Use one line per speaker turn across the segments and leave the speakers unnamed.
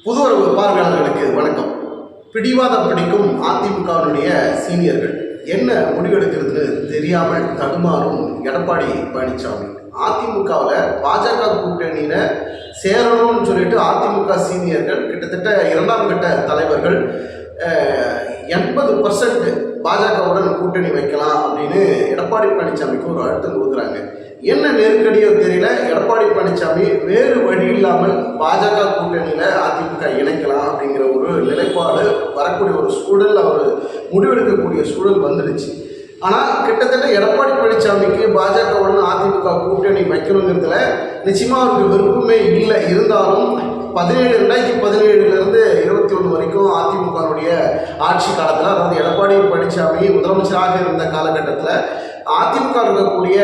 புதுவரவு பார்வையாளர்களுக்கு வணக்கம். பிடிவாதம் பிடிக்கும் அதிமுகவினுடைய சீனியர்கள் என்ன முடிவெடுக்கிறதுன்னு தெரியாமல் தடுமாறும் எடப்பாடி பழனிசாமி. அதிமுகவில் பாஜக கூட்டணியில் சேரணும்னு சொல்லிட்டு அதிமுக சீனியர்கள் கிட்டத்தட்ட 2ஆம் கட்ட தலைவர்கள் 80% பாஜகவுடன் கூட்டணி வைக்கலாம் அப்படின்னு எடப்பாடி பழனிசாமிக்கு ஒரு அழுத்தம் கொடுக்குறாங்க. என்ன நெருக்கடியோ தெரியல, எடப்பாடி பழனிசாமி வேறு வழி இல்லாமல் பாஜக கூட்டணியில் அதிமுக இணைக்கலாம் அப்படிங்கிற ஒரு நிலைப்பாடு வரக்கூடிய ஒரு சூழல், அவர் முடிவெடுக்கக்கூடிய சூழல் வந்துடுச்சு. ஆனால் கிட்டத்தட்ட எடப்பாடி பழனிசாமிக்கு பாஜகவுடன் அதிமுக கூட்டணி வைக்கணுங்கிறதுல நிச்சயமாக அவருக்கு விருப்பமே இல்லை. இருந்தாலும் 2017 21 வரைக்கும் அதிமுகவுடைய ஆட்சி காலத்தில், அதாவது எடப்பாடி பழனிசாமி முதலமைச்சராக இருந்த காலகட்டத்தில், அதிமுக இருக்கக்கூடிய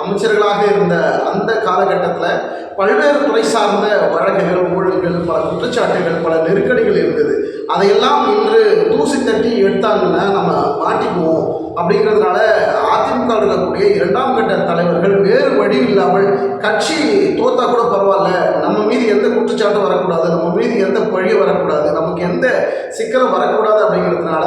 அமைச்சர்களாக இருந்த அந்த காலகட்டத்தில் பல்வேறு துறை சார்ந்த வழக்குகள், ஊழல்கள், பல குற்றச்சாட்டுகள், பல நெருக்கடிகள் இருந்தது. அதையெல்லாம் இன்று தூசி தட்டி எடுத்தாங்கன்னா நம்ம மாட்டிக்குவோம். அப்படிங்கிறதுனால அதிமுக இருக்கக்கூடிய 2ஆம் கட்ட தலைவர்கள் வேறு வழி இல்லாமல் கட்சி தோத்தா கூட பரவாயில்ல, நம்ம மீது எந்த குற்றச்சாட்டும் வரக்கூடாது, நம்ம மீது எந்த பழியும் வரக்கூடாது, நமக்கு எந்த சிக்கலும் வரக்கூடாது அப்படிங்கிறதுனால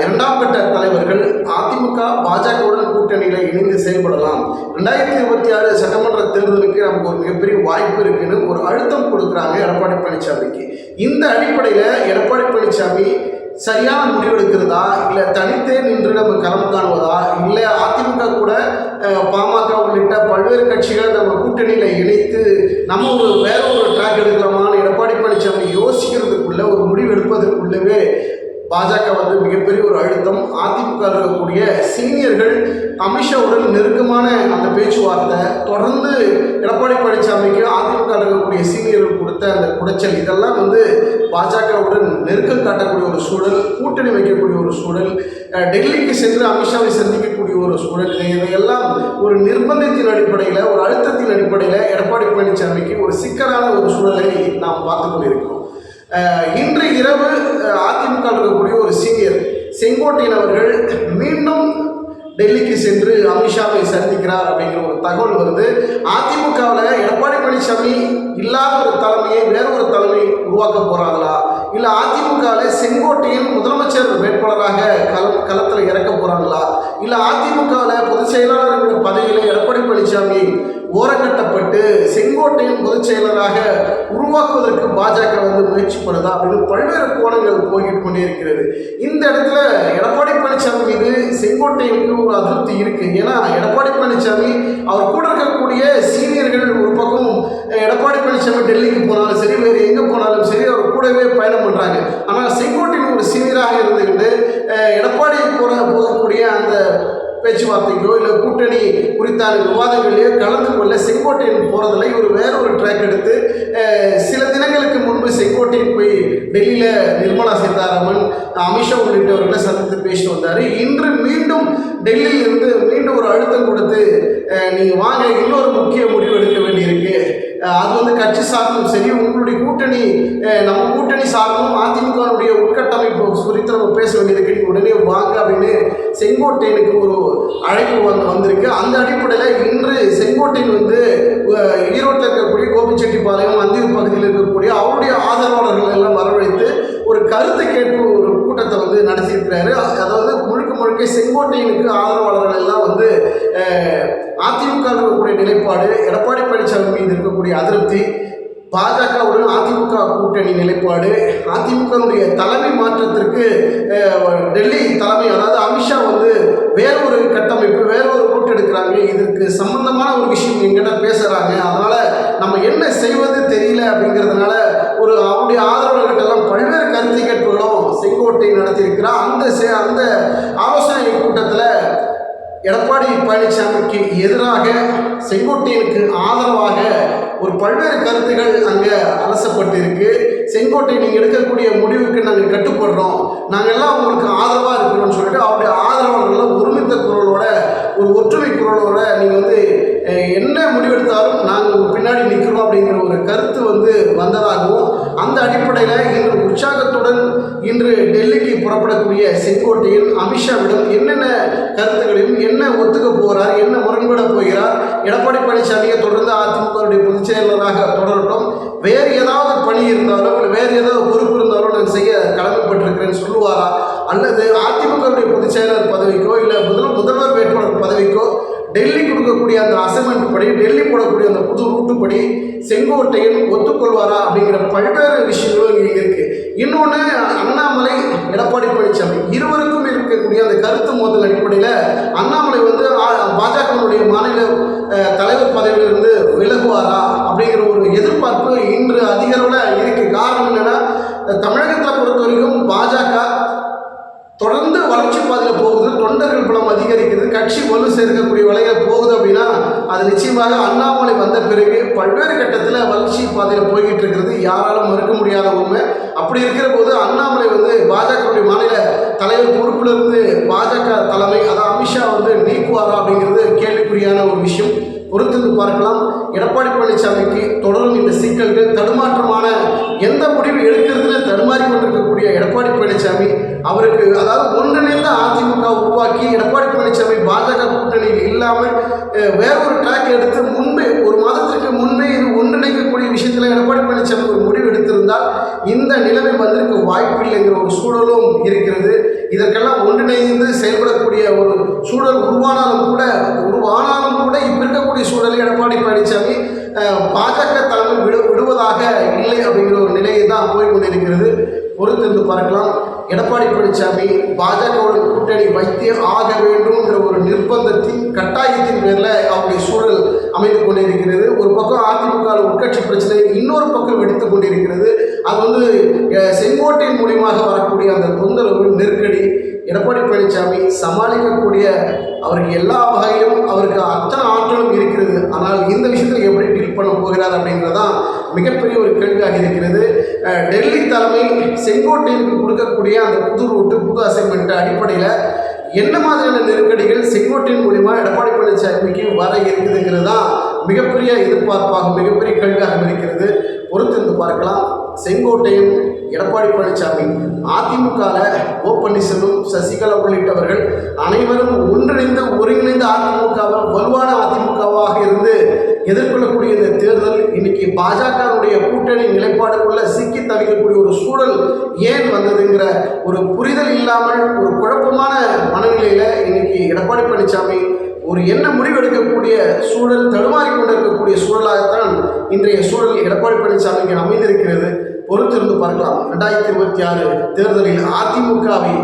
2ஆம் கட்ட தலைவர்கள் அதிமுக பாஜகவுடன் கூட்டணியில் இணைந்து செயல்படலாம், 2026 சட்டமன்ற தேர்தலுக்கு நமக்கு ஒரு மிகப்பெரிய வாய்ப்பு இருக்குன்னு ஒரு அழுத்தம் கொடுக்குறாங்க எடப்பாடி பழனிசாமிக்கு. இந்த அடிப்படையில் எடப்பாடி பழனிசாமி சரியான முடிவெடுக்கிறதா, இல்லை தனித்தே நின்று நம்ம களம் காணுவதா, இல்லை அதிமுக கூட பாமக உள்ளிட்ட பல்வேறு கட்சிகளை நம்ம கூட்டணியில் இணைத்து நம்ம வேற ஒரு ட்ராக் எடுக்கலாமான்னு எடப்பாடி பழனிசாமி யோசிக்கிறதுக்குள்ள, ஒரு முடிவு எடுப்பதற்குள்ளவே பாஜக மிகப்பெரிய ஒரு அழுத்தம். அதிமுக இருக்கக்கூடிய சீனியர்கள் அமித்ஷாவுடன் நெருக்கமான அந்த பேச்சுவார்த்தை, தொடர்ந்து எடப்பாடி பழனிசாமிக்கு அதிமுக இருக்கக்கூடிய சீனியர்கள் கொடுத்த அந்த குடைச்சல், இதெல்லாம் பாஜகவுடன் நெருக்கம் காட்டக்கூடிய ஒரு சூழல், கூட்டணி வைக்கக்கூடிய ஒரு சூழல், டெல்லிக்கு சென்று அமித்ஷாவை சந்திக்கக்கூடிய ஒரு சூழல், இதையெல்லாம் ஒரு நிர்பந்தத்தின் அடிப்படையில், ஒரு அழுத்தத்தின் அடிப்படையில் எடப்பாடி பழனிசாமிக்கு ஒரு சிக்கலான ஒரு சூழலை நாம் பார்த்து கொண்டிருக்கிறோம். இன்று இரவு அதிமுக இருக்கக்கூடிய ஒரு சீனியர் செங்கோட்டையன் அவர்கள் மீண்டும் டெல்லிக்கு சென்று அமித்ஷாவை சந்திக்கிறார் அப்படிங்கிற ஒரு தகவல் வருது. அதிமுகவில் எடப்பாடி பழனிசாமி இல்லாத ஒரு தலைமையை வேற ஒரு தலைமை உருவாக்க போகிறாங்களா, இல்லை அதிமுகவில் செங்கோட்டையன் முதலமைச்சர் வேட்பாளராக களத்தில் இறக்க போகிறாங்களா, இல்லை அதிமுகவில் பொதுச் செயலாளர் பதவியில் எடப்பாடி பழனிசாமி ஓரங்கட்டப்பட்டு செங்கோட்டையன் பொதுச் செயலராக உருவாக்குவதற்கு பாஜக முயற்சிப்படுதா அப்படின்னு பல்வேறு கோணங்கள் போய்கிட்டு கொண்டே இருக்கிறது. இந்த இடத்துல எடப்பாடி பழனிசாமி மீது செங்கோட்டையனுக்கு ஒரு அதிருப்தி இருக்கு. ஏன்னா எடப்பாடி பழனிசாமி அவர் கூட இருக்கக்கூடிய சீனியர்கள் ஒரு பக்கம் எடப்பாடி பழனிசாமி டெல்லிக்கு போனாலும் சரி, வேறு எங்கே போனாலும் சரி, அவர் கூடவே பயணம் பண்ணுறாங்க. ஆனால் செங்கோட்டையன் ஒரு சீனியராக இருந்துக்கிட்டு எடப்பாடி போகக்கூடிய அந்த பேச்சுவார்த்தைக்கோ இல்லை கூட்டணி குறித்தான விவாதங்களையோ கலந்து கொள்ள செங்கோட்டையன் போகிறதில்ல. இவர் வேற ஒரு ட்ராக் எடுத்து சில தினங்களுக்கு முன்பு செங்கோட்டையன் போய் டெல்லியில் நிர்மலா சீதாராமன், அமித்ஷா உள்ளிட்டவர்களை சந்தித்து பேசிட்டு வந்தார். இன்று மீண்டும் டெல்லியிலிருந்து மீண்டும் ஒரு அழுத்தம் கொடுத்து நீங்கள் வாங்க, இன்னொரு முக்கிய முடிவு எடுக்க வேண்டியிருக்கு, அது கட்சி சார்ந்தும் சரி, உங்களுடைய கூட்டணி நம்ம கூட்டணி சார்ந்தும் அதிமுகவுடைய உட்கட்டமைப்பு குறித்து நம்ம பேச வேண்டியிருக்கு, நீங்கள் உடனே வாங்க அப்படின்னு செங்கோட்டையனுக்கு ஒரு அழைப்பு வந்திருக்கு. அந்த அடிப்படையில் இன்று செங்கோட்டையன் ஈரோட்டில் இருக்கக்கூடிய கோபிச்செட்டிப்பாளையம், அந்தியூர் பகுதியில் இருக்கக்கூடிய அவருடைய ஆதரவாளர்கள் எல்லாம் வரவழைத்து ஒரு கருத்து கேட்பு ஒரு கூட்டத்தை நடத்தியிருக்கிறாரு. அதாவது முழுக்க செங்கோட்டையனுக்கு ஆதரவாளர்கள் எல்லாம் அதிமுக இருக்கக்கூடிய நிலைப்பாடு, எடப்பாடி பழனிசாமி மீது இருக்கக்கூடிய அதிருப்தி, பாஜகவுடன் அதிமுக கூட்டணி நிலைப்பாடு, அதிமுகவுடைய தலைமை மாற்றத்திற்கு டெல்லி தலைமை, அதாவது அமித்ஷா வேற ஒரு கட்டமைப்பு, வேற ஒரு ரூட் எடுக்கிறாங்க, இதற்கு சம்பந்தமான ஒரு விஷயம் எங்கிட்ட பேசுகிறாங்க, அதனால் நம்ம என்ன செய்வது தெரியல அப்படிங்கிறதுனால அவருடைய ஆதரவாளர்களெல்லாம் பல்வேறு கருத்து கேட்புகளும் செங்கோட்டை நடத்தியிருக்கிறார். அந்த ஆலோசனை கூட்டத்தில் எடப்பாடி பழனிசாமிக்கு எதிராக செங்கோட்டையனுக்கு ஆதரவாக ஒரு பல்வேறு கருத்துகள் அங்கே அலசப்பட்டு இருக்கு. செங்கோட்டையன் நீங்கள் எடுக்கக்கூடிய முடிவுக்கு நாங்கள் கட்டுப்படுறோம், நாங்கள் எல்லாம் உங்களுக்கு ஆதரவாக இருக்கிறோம்னு சொல்லிட்டு அவருடைய ஆதரவாளர்கள் ஒருமித்த குரலோட, ஒரு ஒற்றுமை குரலோட நீங்கள் என்ன முடிவெடுத்தாலும் நாங்கள் பின்னாடி நிற்கிறோம் அப்படிங்கிற ஒரு கருத்து வந்ததாகவும், அந்த அடிப்படையில் இன்று உற்சாகத்துடன் இன்று டெல்லிக்கு புறப்படக்கூடிய செங்கோட்டையன் அமித்ஷாவிடம் என்னென்ன கருத்துக்களையும், என்ன ஒத்துக்க போகிறார், என்ன முரண்பட போகிறார், எடப்பாடி பழனிசாமியை தொடர்ந்து அதிமுகவுடைய பொதுச் செயலராக தொடரட்டும், வேறு ஏதாவது பணி இருந்தாலும் கூற்றுப்படி செங்கோட்டையன் ஒத்துக்கொள்வாரா அப்படிங்கிற பல்வேறு விஷயங்களும் இங்கே இருக்கு. இன்னொன்று, அண்ணாமலை, எடப்பாடி பழனிசாமி இருவருக்கும் இருக்கக்கூடிய அந்த கருத்து மோதல் அடிப்படையில் அண்ணாமலை வந்து பாஜகவுடைய மாநில தலைவர் பதவியிலிருந்து விலகுவாரா அப்படிங்கிற ஒரு எதிர்பார்ப்பு இன்று அதிக அளவில் இருக்கு. காரணம் என்னன்னா, தமிழகத்தை பொறுத்த வரைக்கும் பாஜக தொடர்ந்து வளர்ச்சி பாதையில் போகுது, தொண்டர்கள் பலம் அதிகரிக்கிறது, கட்சி வலு சேர்க்கக்கூடிய வலையில் போகுது. அப்படின்னா அது நிச்சயமாக அண்ணாமலை வந்த பிறகு பல்வேறு கட்டத்தில் வளர்ச்சி பாதையில் போய்கிட்டு இருக்கிறது யாராலும் மறுக்க முடியாத உண்மை. அப்படி இருக்கிற போது அண்ணாமலை வந்து பாஜகவுடைய மாநில தலைவர் பொறுப்பிலிருந்து பாஜக தலைமை, அதாவது அமித்ஷா வந்து நீக்குவாரா அப்படிங்கிறது கேள்விக்குறியான ஒரு விஷயம். பொறுத்திருந்து பார்க்கலாம். எடப்பாடி பழனிசாமிக்கு தொடரும் இந்த சிக்கல்கள், தடுமாற்றமான எந்த முடிவு எடுக்கிறதுன்னு தடுமாறி கொண்டிருக்கக்கூடிய எடப்பாடி பழனிசாமி அவருக்கு, அதாவது ஒன்றிணைந்த அதிமுக உருவாக்கி எடப்பாடி பழனிசாமி பாஜக கூட்டணியில் இல்லாமல் வேறொரு ட்ராக் எடுத்து முன்பே, ஒரு மாதத்திற்கு முன்பே இது ஒன்றிணைக்கக்கூடிய விஷயத்தில் எடப்பாடி பழனிசாமி ஒரு முடிவு எடுத்திருந்தால் இந்த நிலைமை வந்திருக்க வாய்ப்பில்லைங்கிற ஒரு சூழலும் இருக்கிறது. இதற்கெல்லாம் ஒன்றிணைந்து செயல்படக்கூடிய ஒரு சூழல் உருவானாலும் கூட இப்ப இருக்கக்கூடிய சூழலில் எடப்பாடி பழனிசாமி பாஜக தலைமை விடுவதாக இல்லை அப்படிங்கிற ஒரு நிலையை தான் போய்கொண்டிருக்கிறது. பொறுத்திருந்து பார்க்கலாம். எடப்பாடி பழனிசாமி பாஜகவுடன் கூட்டணி வைத்தே ஆக வேண்டும்ங்கிற ஒரு நிர்பந்தத்தின் கட்டாயத்தின் பேரில் அவருடைய சூழல் அமைந்து கொண்டிருக்கிறது. ஒரு பக்கம் அதிமுக உட்கட்சி பிரச்சனை, இன்னொரு பக்கம் வெடித்து கொண்டிருக்கிறது. அது வந்து செங்கோட்டையின் மூலியமாக வரக்கூடிய அந்த தொந்தரவு, நெருக்கடி எடப்பாடி பழனிசாமி சமாளிக்கக்கூடிய, அவருக்கு எல்லா வகையிலும் அவருக்கு அத்தனை ஆற்றலும் இருக்கிறது. ஆனால் இந்த விஷயத்தில் எப்படி டீல் பண்ண போகிறார் அப்படிங்கிறதான் மிகப்பெரிய ஒரு கேள்வியாக இருக்கிறது. டெல்லி தலைமை செங்கோட்டையனுக்கு கொடுக்கக்கூடிய அந்த புது ரூட்டு, புது அசைன்மெண்ட் அடிப்படையில் என்ன மாதிரியான நெருக்கடிகள் செங்கோட்டையின் மூலிமா எடப்பாடி பழனிசாமிக்கு வர இருக்குதுங்கிறது தான் மிகப்பெரிய எதிர்பார்ப்பாக, மிகப்பெரிய கேள்வியாக இருக்கிறது. பொறுத்திருந்து பார்க்கலாம். செங்கோட்டையன், எடப்பாடி பழனிசாமி, அதிமுகவில் ஓ பன்னீர்செல்வம், சசிகலா உள்ளிட்டவர்கள் அனைவரும் ஒருங்கிணைந்த அதிமுகவை வலுவான அதிமுகவாக இருந்து எதிர்கொள்ளக்கூடிய இந்த தேர்தல் இன்னைக்கு பாஜகவுடைய கூட்டணி நிலைப்பாடுக்குள்ள சிக்கி தவிக்கக்கூடிய ஒரு சூழல் ஏன் வந்ததுங்கிற ஒரு புரிதல் இல்லாமல் ஒரு குழப்பமான மனநிலையில் இன்னைக்கு எடப்பாடி பழனிசாமி ஒரு என்ன முடிவு எடுக்கக்கூடிய சூழல், தடுமாறி கொண்டிருக்கக்கூடிய சூழலாகத்தான் இன்றைய சூழல் எடப்பாடி பழனிசாமிக்கு அமைந்திருக்கிறது. பொறுத்திருந்து பார்க்கலாம். 2026 தேர்தலில் அதிமுகவை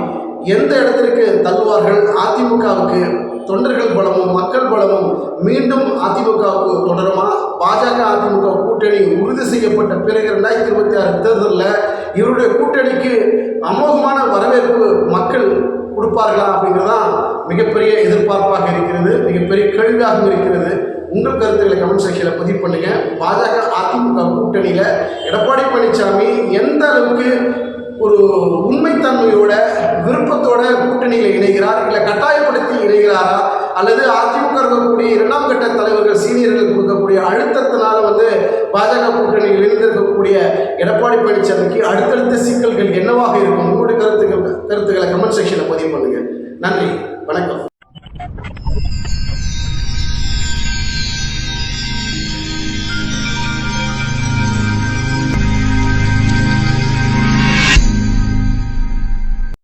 எந்த இடத்திற்கு தள்ளுவார்கள்? அதிமுகவுக்கு தொண்டர்கள் பலமும் மக்கள் பலமும் மீண்டும் அதிமுகவுக்கு தொடருமா? பாஜக அதிமுக கூட்டணி உறுதி செய்யப்பட்ட பிறகு 2026 தேர்தலில் இவருடைய கூட்டணிக்கு அமோகமான வரவேற்பு மக்கள் கொடுப்பார்களா அப்படிங்கிறதான் மிகப்பெரிய எதிர்பார்ப்பாக இருக்கிறது, மிகப்பெரிய கேள்வியாகவும் இருக்கிறது. உங்கள் கருத்துக்களை கமெண்ட் செக்ஷனில் பதிவு பண்ணுங்க. பாஜக அதிமுக கூட்டணியில் எடப்பாடி பழனிசாமி எந்த அளவுக்கு ஒரு உண்மைத்தன்மையோட, விருப்பத்தோட கூட்டணியில் இணைகிறார், இல்லை கட்டாயப்படுத்தி இணைகிறாரா, அல்லது அதிமுக இருக்கக்கூடிய 2ஆம் கட்ட தலைவர்கள், சீனியர்கள் கொடுக்கக்கூடிய அழுத்தத்தினால வந்து பாஜக கூட்டணியில் இணைந்திருக்கக்கூடிய எடப்பாடி பழனிசாமிக்கு அடுத்தடுத்த சிக்கல்கள் என்னவாக இருக்கும்? உங்களுடைய கருத்துக்களை கமெண்ட் செக்ஷனில் பதிவு பண்ணுங்க. நன்றி, வணக்கம்.